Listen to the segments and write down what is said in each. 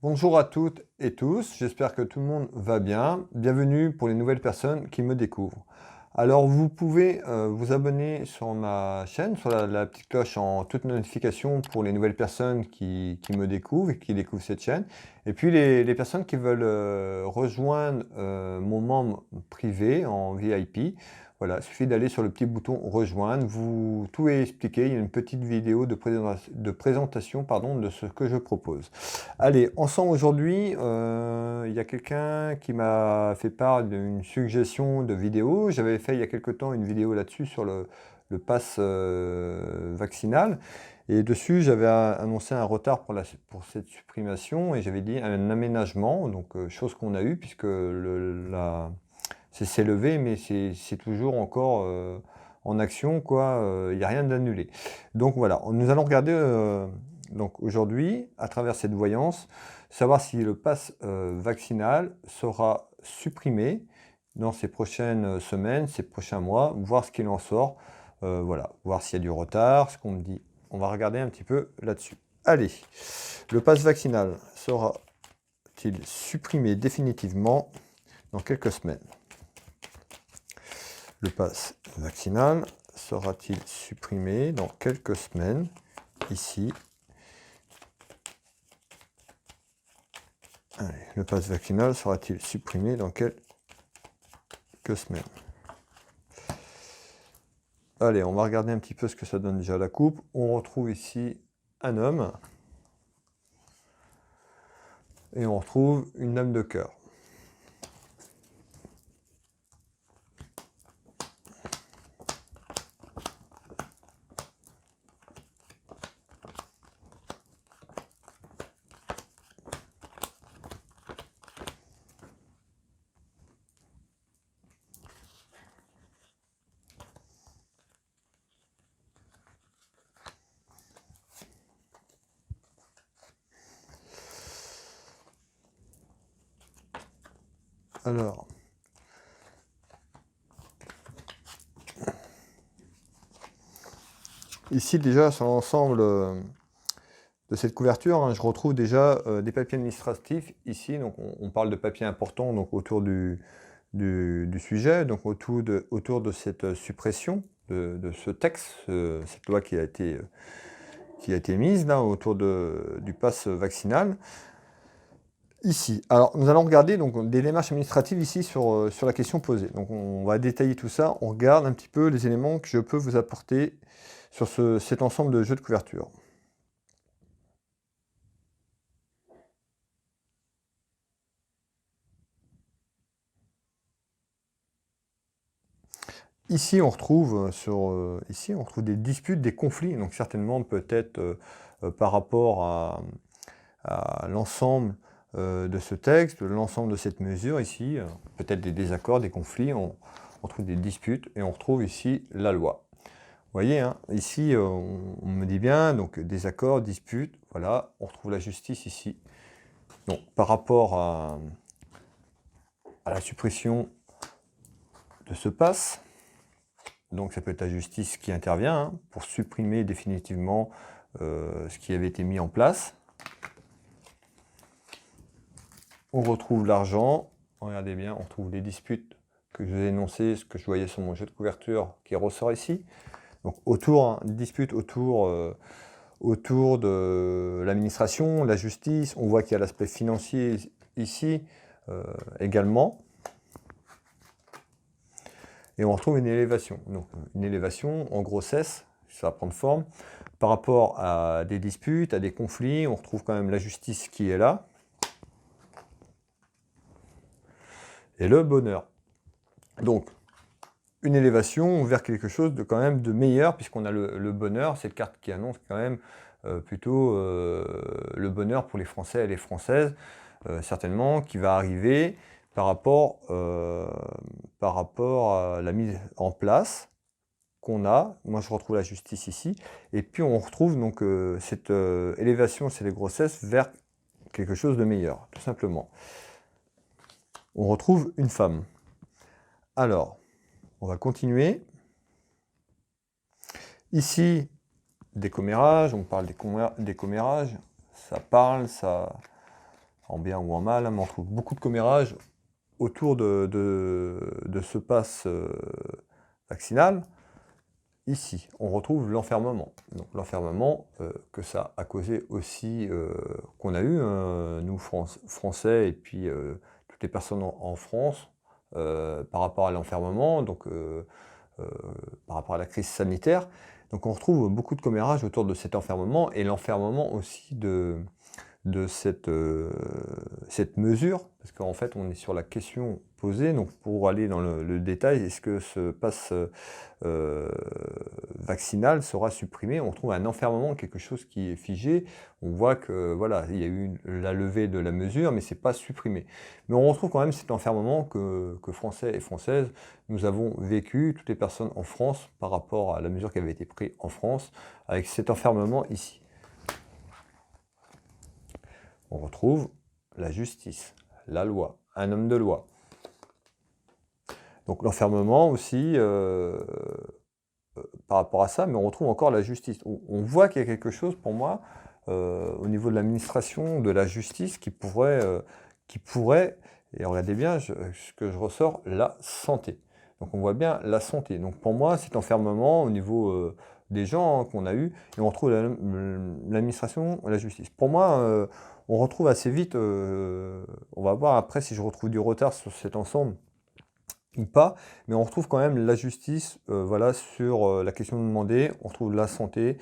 Bonjour à toutes et tous, j'espère que tout le monde va bien. Bienvenue pour les nouvelles personnes qui me découvrent. Alors vous pouvez vous abonner sur ma chaîne, sur la petite cloche en toute notification pour les nouvelles personnes qui me découvrent et qui découvrent cette chaîne. Et puis les personnes qui veulent rejoindre mon membre privé en VIP, voilà, il suffit d'aller sur le petit bouton rejoindre, tout est expliqué, il y a une petite vidéo de présentation pardon, de ce que je propose. Allez, ensemble aujourd'hui, il y a quelqu'un qui m'a fait part d'une suggestion de vidéo. J'avais fait il y a quelque temps une vidéo là-dessus sur le pass vaccinal. Et dessus, j'avais annoncé un retard pour cette supprimation et j'avais dit un aménagement, donc chose qu'on a eue puisque c'est levé, mais c'est toujours encore en action, quoi. Il n'y a rien d'annulé. Donc voilà, nous allons regarder donc aujourd'hui, à travers cette voyance, savoir si le pass vaccinal sera supprimé dans ces prochaines semaines, ces prochains mois, voir ce qu'il en sort, voilà, voir s'il y a du retard, ce qu'on me dit. On va regarder un petit peu là-dessus. Allez, le pass vaccinal sera-t-il supprimé définitivement dans quelques semaines? Le pass vaccinal sera-t-il supprimé dans quelques semaines? Ici. Allez, le pass vaccinal sera-t-il supprimé dans quelques semaines? Allez, on va regarder un petit peu ce que ça donne déjà la coupe. On retrouve ici un homme. Et on retrouve une dame de cœur. Alors, ici déjà sur l'ensemble de cette couverture, hein, je retrouve déjà des papiers administratifs ici. Donc on parle de papiers importants donc, autour du sujet, donc autour de cette suppression de ce texte, cette loi qui a été mise là, autour du pass vaccinal. Ici. Alors, nous allons regarder donc, des démarches administratives ici sur la question posée. Donc, on va détailler tout ça. On regarde un petit peu les éléments que je peux vous apporter sur cet ensemble de jeux de couverture. Ici, on retrouve ici, on retrouve des disputes, des conflits. Donc, certainement, peut-être par rapport à l'ensemble de ce texte, l'ensemble de cette mesure ici, peut-être des désaccords, des conflits, on trouve des disputes et on retrouve ici la loi. Vous voyez, hein, ici, on me dit bien, donc désaccords, disputes, voilà, on retrouve la justice ici. Donc, par rapport à la suppression de ce pass, donc ça peut être la justice qui intervient hein, pour supprimer définitivement ce qui avait été mis en place. On retrouve l'argent, regardez bien, on retrouve les disputes que je vous ai énoncées, ce que je voyais sur mon jeu de couverture qui ressort ici. Donc dispute autour de l'administration, la justice, on voit qu'il y a l'aspect financier ici également. Et on retrouve une élévation. Donc une élévation en grossesse, ça va prendre forme. Par rapport à des disputes, à des conflits, on retrouve quand même la justice qui est là. Et le bonheur. Donc, une élévation vers quelque chose de quand même de meilleur, puisqu'on a le bonheur, cette carte qui annonce quand même plutôt le bonheur pour les Français et les Françaises, certainement, qui va arriver par rapport à la mise en place qu'on a. Moi, je retrouve la justice ici. Et puis, on retrouve donc cette élévation, c'est les grossesses, vers quelque chose de meilleur, tout simplement. On retrouve une femme. Alors, on va continuer. Ici, des commérages, on parle des commérages, ça parle, ça en bien ou en mal, hein, mais on trouve beaucoup de commérages autour de ce pass vaccinal. Ici, on retrouve l'enfermement. Donc l'enfermement que ça a causé aussi, qu'on a eu, nous Français, et puis toutes les personnes en France, par rapport à l'enfermement, donc par rapport à la crise sanitaire. Donc on retrouve beaucoup de commérages autour de cet enfermement, et l'enfermement aussi de cette mesure, parce qu'en fait on est sur la question posée. Donc pour aller dans le détail, est-ce que ce pass vaccinal sera supprimé? On trouve un enfermement, quelque chose qui est figé. On voit que voilà, il y a eu la levée de la mesure, mais c'est pas supprimé. Mais on retrouve quand même cet enfermement que Français et Françaises, nous avons vécu, toutes les personnes en France, par rapport à la mesure qui avait été prise en France, avec cet enfermement ici. On retrouve la justice, la loi, un homme de loi. Donc l'enfermement aussi, par rapport à ça, mais on retrouve encore la justice. On voit qu'il y a quelque chose, pour moi, au niveau de l'administration, de la justice, qui pourrait, et regardez bien ce que je ressors, la santé. Donc on voit bien la santé. Donc pour moi, cet enfermement au niveau des gens qu'on a eu, et on retrouve l'administration, la justice. Pour moi, on retrouve assez vite, on va voir après si je retrouve du retard sur cet ensemble ou pas, mais on retrouve quand même la justice, voilà, sur la question demandée, on retrouve la santé,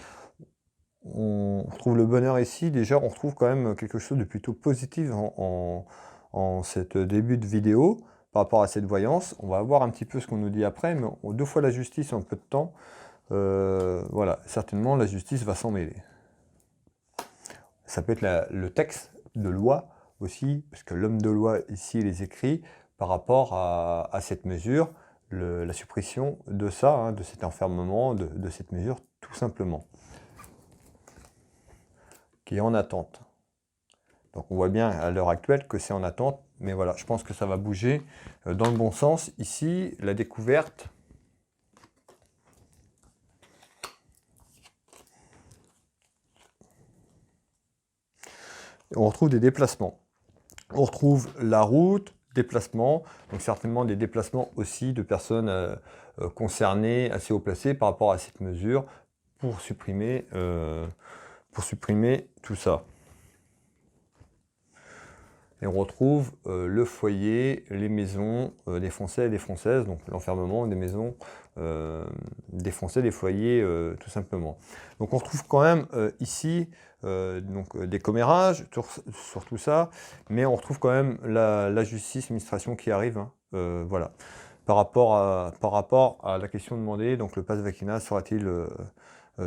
on retrouve le bonheur ici. Déjà, on retrouve quand même quelque chose de plutôt positif en cet début de vidéo par rapport à cette voyance. On va voir un petit peu ce qu'on nous dit après, mais deux fois la justice en peu de temps, voilà, certainement la justice va s'en mêler. Ça peut être le texte de loi aussi, parce que l'homme de loi ici les écrit par rapport à cette mesure, la suppression de ça, hein, de cet enfermement, de cette mesure, tout simplement, qui est en attente. Donc on voit bien à l'heure actuelle que c'est en attente, mais voilà, je pense que ça va bouger dans le bon sens. Ici, la découverte. On retrouve des déplacements. On retrouve la route, déplacements, donc certainement des déplacements aussi de personnes concernées, assez haut placées par rapport à cette mesure, pour supprimer tout ça. Et on retrouve le foyer, les maisons des Français et des Françaises, donc l'enfermement des maisons des Français, des foyers, tout simplement. Donc on retrouve quand même ici des commérages sur tout ça, mais on retrouve quand même la justice, l'administration qui arrive, hein, voilà. Par rapport à la question demandée, donc le pass vaccinal sera-t-il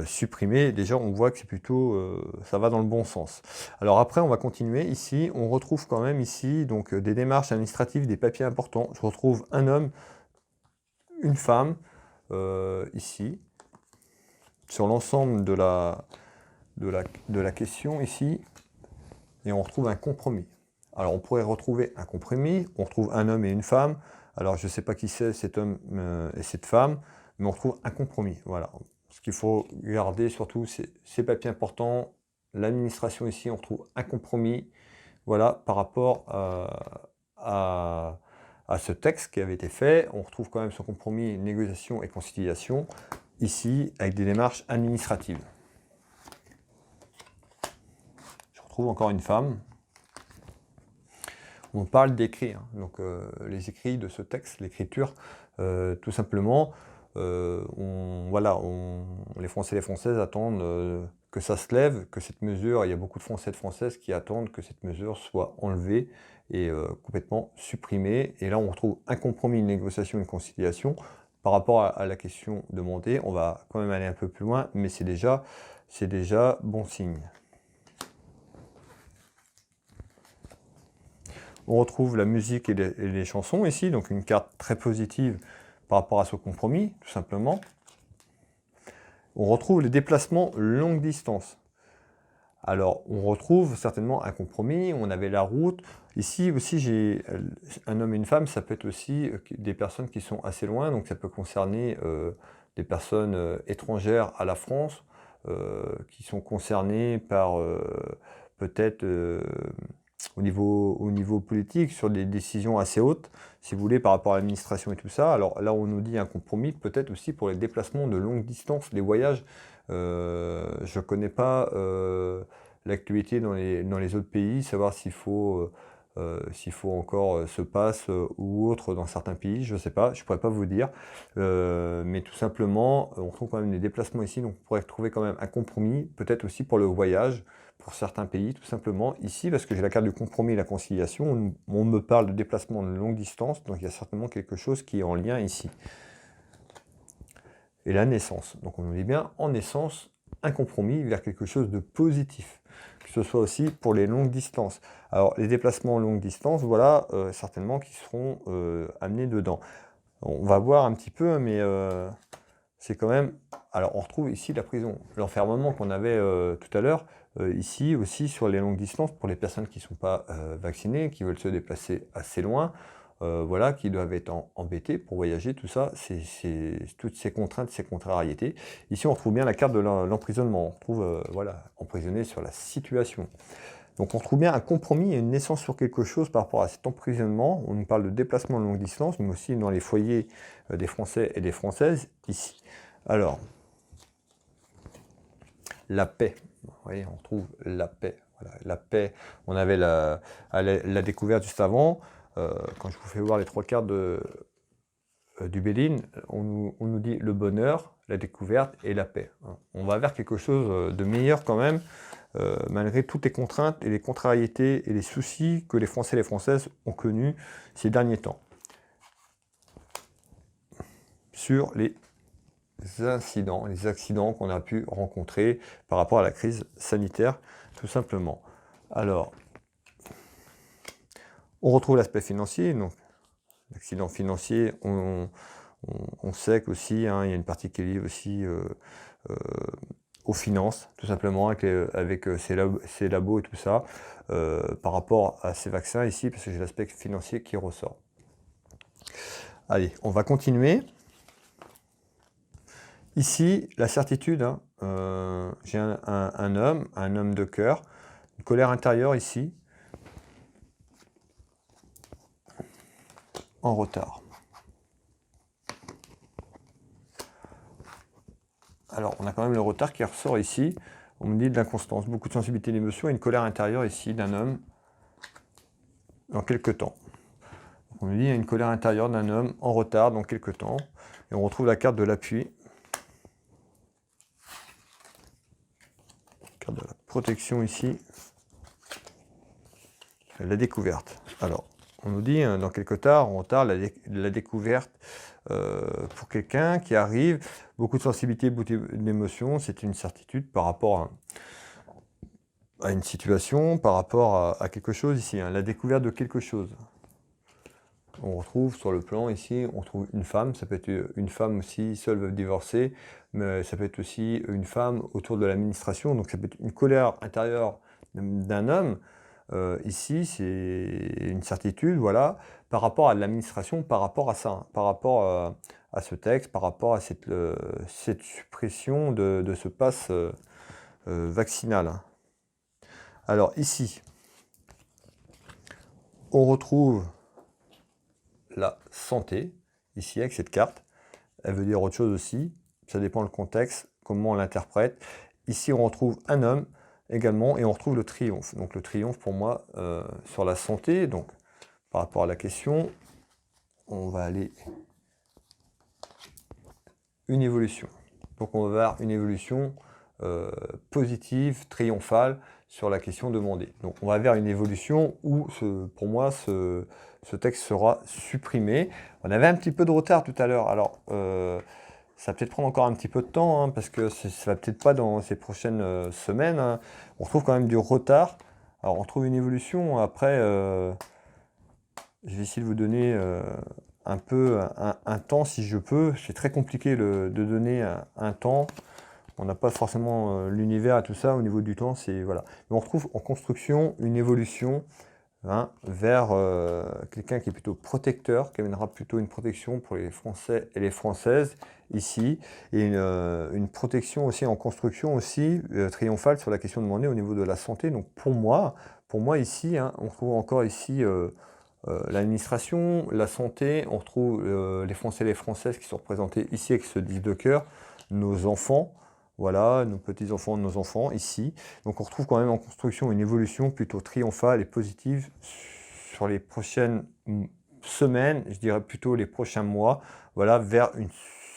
supprimé? Déjà, on voit que c'est plutôt, ça va dans le bon sens. Alors après, on va continuer. Ici, on retrouve quand même ici donc des démarches administratives, des papiers importants. Je retrouve un homme, une femme, ici, sur l'ensemble de la question ici, et on retrouve un compromis. Alors on pourrait retrouver un compromis, on retrouve un homme et une femme. Alors je ne sais pas qui c'est cet homme et cette femme, mais on retrouve un compromis. Voilà. Ce qu'il faut garder surtout, c'est ces papiers importants. L'administration ici, on retrouve un compromis. Voilà, par rapport à ce texte qui avait été fait, on retrouve quand même ce compromis, négociation et conciliation, ici, avec des démarches administratives. Je retrouve encore une femme. On parle d'écrits, hein, donc les écrits de ce texte, l'écriture, tout simplement, les Français et les Françaises attendent que ça se lève, que cette mesure, il y a beaucoup de Français et de Françaises qui attendent que cette mesure soit enlevée et complètement supprimée. Et là, on retrouve un compromis, une négociation, une conciliation. Par rapport à la question demandée, on va quand même aller un peu plus loin, mais c'est déjà bon signe. On retrouve la musique et les chansons ici, donc une carte très positive par rapport à ce compromis, tout simplement. On retrouve les déplacements longue distance. Alors, on retrouve certainement un compromis, on avait la route. Ici aussi, j'ai un homme et une femme, ça peut être aussi des personnes qui sont assez loin, donc ça peut concerner des personnes étrangères à la France, qui sont concernées par peut-être au niveau politique, sur des décisions assez hautes, si vous voulez, par rapport à l'administration et tout ça. Alors là, on nous dit un compromis, peut-être aussi pour les déplacements de longue distance, les voyages. Je ne connais pas l'actualité dans les autres pays, savoir s'il faut encore ce pass ou autre dans certains pays, je ne sais pas, je ne pourrais pas vous dire. Mais tout simplement, on trouve quand même des déplacements ici, donc on pourrait trouver quand même un compromis, peut-être aussi pour le voyage, pour certains pays, tout simplement. Ici, parce que j'ai la carte du compromis et la conciliation, on me parle de déplacement de longue distance, donc il y a certainement quelque chose qui est en lien ici. Et la naissance. Donc on nous dit bien, en naissance, un compromis vers quelque chose de positif, que ce soit aussi pour les longues distances. Alors les déplacements longue distance, voilà, certainement qui seront amenés dedans. On va voir un petit peu, mais c'est quand même... Alors on retrouve ici la prison, l'enfermement qu'on avait tout à l'heure, ici aussi sur les longues distances, pour les personnes qui ne sont pas vaccinées, qui veulent se déplacer assez loin, voilà, qui doivent être embêtés pour voyager, tout ça, c'est toutes ces contraintes, ces contrariétés. Ici on retrouve bien la carte de l'emprisonnement, on retrouve, voilà, emprisonné sur la situation. Donc on trouve bien un compromis et une naissance sur quelque chose par rapport à cet emprisonnement. On nous parle de déplacement de longue distance, mais aussi dans les foyers des Français et des Françaises, ici. Alors, la paix. Vous voyez, on trouve la paix. Voilà, la paix, on avait la découverte juste avant. Quand je vous fais voir les trois cartes du Béline, on nous dit le bonheur, la découverte et la paix. On va vers quelque chose de meilleur quand même, malgré toutes les contraintes et les contrariétés et les soucis que les Français et les Françaises ont connus ces derniers temps. Sur les accidents qu'on a pu rencontrer par rapport à la crise sanitaire, tout simplement. Alors, on retrouve l'aspect financier, donc l'accident financier, on sait qu'aussi, hein, il y a une partie qui est liée aussi aux finances, tout simplement, avec ces labos et tout ça, par rapport à ces vaccins ici, parce que j'ai l'aspect financier qui ressort. Allez, on va continuer. Ici, la certitude, hein, j'ai un homme de cœur, une colère intérieure ici, en retard. Alors, on a quand même le retard qui ressort ici. On me dit de l'inconstance, beaucoup de sensibilité d'émotion et une colère intérieure ici d'un homme dans quelques temps. Donc, on me dit il y a une colère intérieure d'un homme en retard dans quelques temps. Et on retrouve la carte de l'appui. Carte de la protection ici. La découverte. Alors, on nous dit dans quelques temps, en retard, la découverte pour quelqu'un qui arrive, beaucoup de sensibilité, beaucoup d'émotion, c'est une certitude par rapport à une situation, par rapport à quelque chose ici, hein, la découverte de quelque chose. On retrouve sur le plan ici, on trouve une femme, ça peut être une femme aussi seule veuve divorcée, mais ça peut être aussi une femme autour de l'administration, donc ça peut être une colère intérieure d'un homme. Ici, c'est une certitude, voilà, par rapport à l'administration, par rapport à ça, hein, par rapport à ce texte, par rapport à cette suppression de ce pass vaccinal. Alors ici, on retrouve la santé, ici avec cette carte. Elle veut dire autre chose aussi, ça dépend du contexte, comment on l'interprète. Ici, on retrouve un homme également, et on retrouve le triomphe. Donc le triomphe pour moi sur la santé, donc par rapport à la question, on va aller une évolution. Donc on va voir une évolution positive, triomphale sur la question demandée. Donc on va vers une évolution où pour moi ce texte sera supprimé. On avait un petit peu de retard tout à l'heure, alors ça va peut-être prendre encore un petit peu de temps, hein, parce que ça va peut-être pas dans ces prochaines semaines. Hein. On retrouve quand même du retard. Alors on trouve une évolution. Après, je vais essayer de vous donner un peu un temps si je peux. C'est très compliqué de donner un temps. On n'a pas forcément l'univers et tout ça au niveau du temps. Voilà. Mais on retrouve en construction une évolution. Hein, vers quelqu'un qui est plutôt protecteur, qui amènera plutôt une protection pour les Français et les Françaises ici, et une protection aussi en construction aussi triomphale sur la question demandée au niveau de la santé. Donc pour moi, pour moi ici, hein, on retrouve encore ici l'administration, la santé, on retrouve les Français et les Françaises qui sont représentés ici avec ce 10 de cœur, nos enfants, voilà, nos petits-enfants, nos enfants ici. Donc on retrouve quand même en construction une évolution plutôt triomphale et positive sur les prochaines semaines, je dirais plutôt les prochains mois, voilà, vers une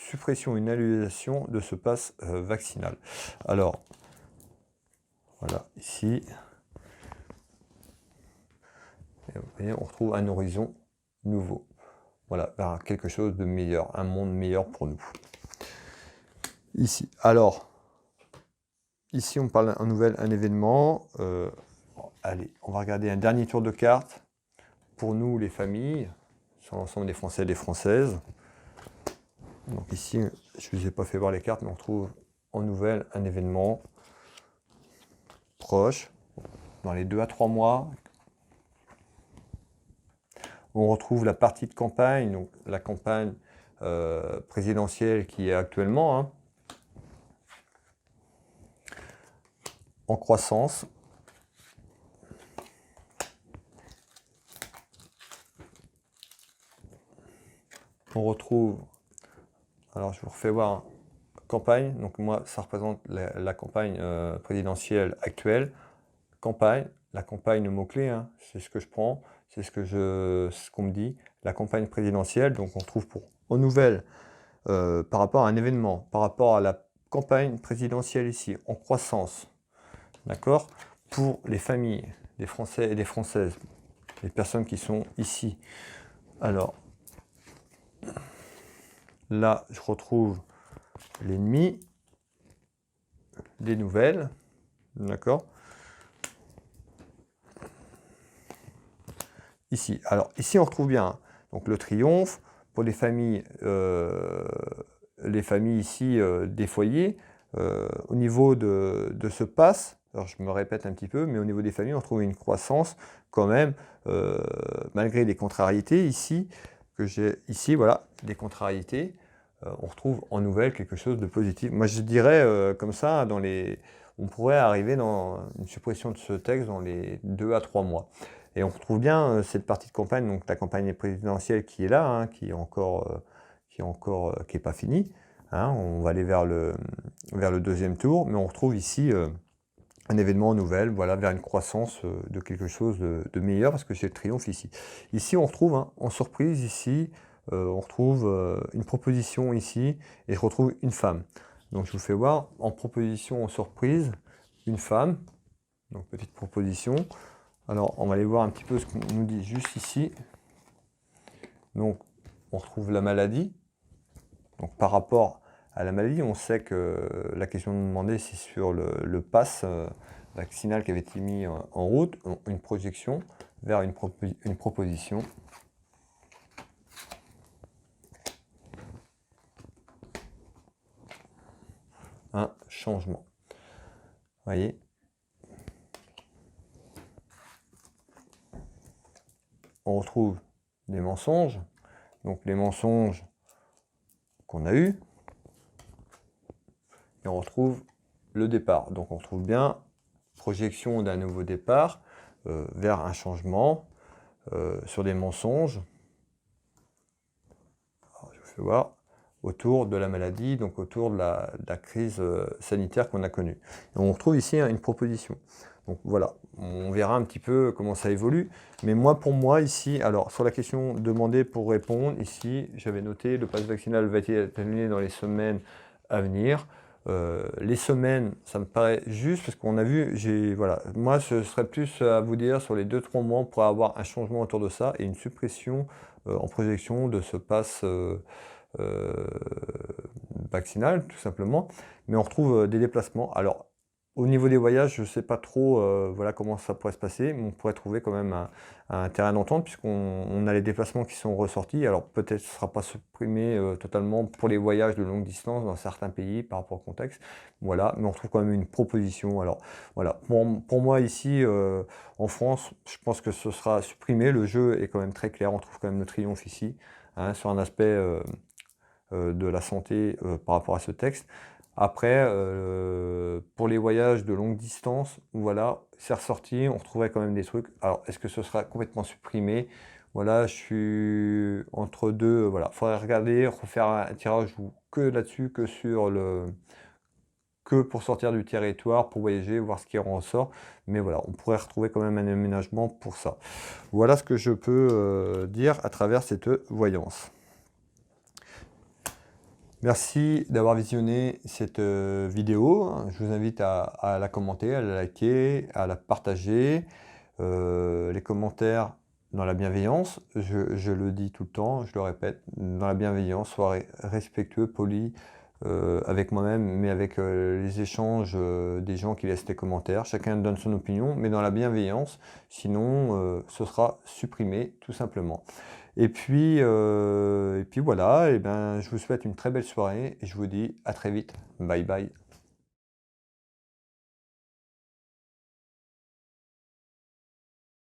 suppression, une annulation de ce pass vaccinal. Alors, voilà, ici, et vous voyez, on retrouve un horizon nouveau. Voilà, vers quelque chose de meilleur, un monde meilleur pour nous. Ici, alors, ici on parle un événement. Allez, on va regarder un dernier tour de cartes pour nous, les familles, sur l'ensemble des Français et des Françaises. Donc ici, je ne vous ai pas fait voir les cartes, mais on retrouve en nouvelle un événement proche, dans les 2 à 3 mois. On retrouve la partie de campagne, donc la campagne présidentielle qui est actuellement hein, en croissance. On retrouve, alors je vous refais voir, hein, campagne, donc moi ça représente la campagne présidentielle actuelle. Campagne, la campagne, le mot-clé, hein, c'est ce que je prends, c'est ce qu'on me dit, la campagne présidentielle, donc on trouve aux nouvelles par rapport à un événement, par rapport à la campagne présidentielle ici, en croissance, d'accord, pour les familles, des Français et des Françaises, les personnes qui sont ici. Alors, là, je retrouve l'ennemi, des nouvelles, d'accord. Ici, alors ici on retrouve bien donc le triomphe pour les familles ici des foyers. Au niveau de ce pass, alors je me répète un petit peu, mais au niveau des familles, on trouve une croissance quand même, malgré les contrariétés ici, que j'ai ici, voilà, des contrariétés. On retrouve en nouvelle quelque chose de positif. Moi je dirais comme ça, on pourrait arriver dans une suppression de ce texte dans les 2 à 3 mois. Et on retrouve bien cette partie de campagne, donc la campagne présidentielle qui est là, hein, qui est pas finie. Hein, on va aller vers le deuxième tour, mais on retrouve ici un événement nouvelle, voilà, vers une croissance de quelque chose de meilleur, parce que c'est le triomphe ici. Ici, on retrouve, hein, en surprise, ici, on retrouve une proposition ici, et je retrouve une femme. Donc je vous fais voir, en proposition, en surprise, une femme, donc petite proposition. Alors, on va aller voir un petit peu ce qu'on nous dit juste ici. Donc, on retrouve la maladie. Donc, par rapport à la maladie, on sait que la question demandée, c'est sur le pass vaccinal qui avait été mis en route, une projection vers une proposition. Un changement. Vous voyez ? On retrouve des mensonges, donc les mensonges qu'on a eus, et on retrouve le départ. Donc on retrouve bien projection d'un nouveau départ vers un changement sur des mensonges. Alors, je vous fais voir autour de la maladie, donc autour de la crise sanitaire qu'on a connue. Et on retrouve ici une proposition. Donc voilà, on verra un petit peu comment ça évolue. Mais moi, pour moi, ici, alors sur la question demandée pour répondre, ici, j'avais noté le pass vaccinal va être annulé dans les semaines à venir. Les semaines, ça me paraît juste parce qu'on a vu, voilà, moi, ce serait plus à vous dire sur les 2-3 mois pour avoir un changement autour de ça et une suppression en projection de ce pass vaccinal, tout simplement. Mais on retrouve des déplacements. Alors, au niveau des voyages, je ne sais pas trop voilà, comment ça pourrait se passer, mais on pourrait trouver quand même un terrain d'entente puisqu'on a les déplacements qui sont ressortis. Alors peut-être ce ne sera pas supprimé totalement pour les voyages de longue distance dans certains pays par rapport au contexte. Voilà, mais on trouve quand même une proposition. Alors voilà, pour moi ici en France, je pense que ce sera supprimé. Le jeu est quand même très clair, on trouve quand même le triomphe ici, hein, sur un aspect de la santé par rapport à ce texte. Après, pour les voyages de longue distance, voilà, c'est ressorti, on retrouvait quand même des trucs. Alors, est-ce que ce sera complètement supprimé? Voilà, je suis entre deux, voilà. Faudrait regarder, refaire un tirage ou que là-dessus, que pour sortir du territoire, pour voyager, voir ce qui en ressort. Mais voilà, on pourrait retrouver quand même un aménagement pour ça. Voilà ce que je peux dire à travers cette voyance. Merci d'avoir visionné cette vidéo. Je vous invite à la commenter, à la liker, à la partager. Les commentaires dans la bienveillance, je le dis tout le temps, je le répète, dans la bienveillance, soyez respectueux, poli avec moi-même, mais avec les échanges des gens qui laissent des commentaires. Chacun donne son opinion, mais dans la bienveillance, sinon ce sera supprimé tout simplement. Et puis voilà, et ben, je vous souhaite une très belle soirée et je vous dis à très vite. Bye bye.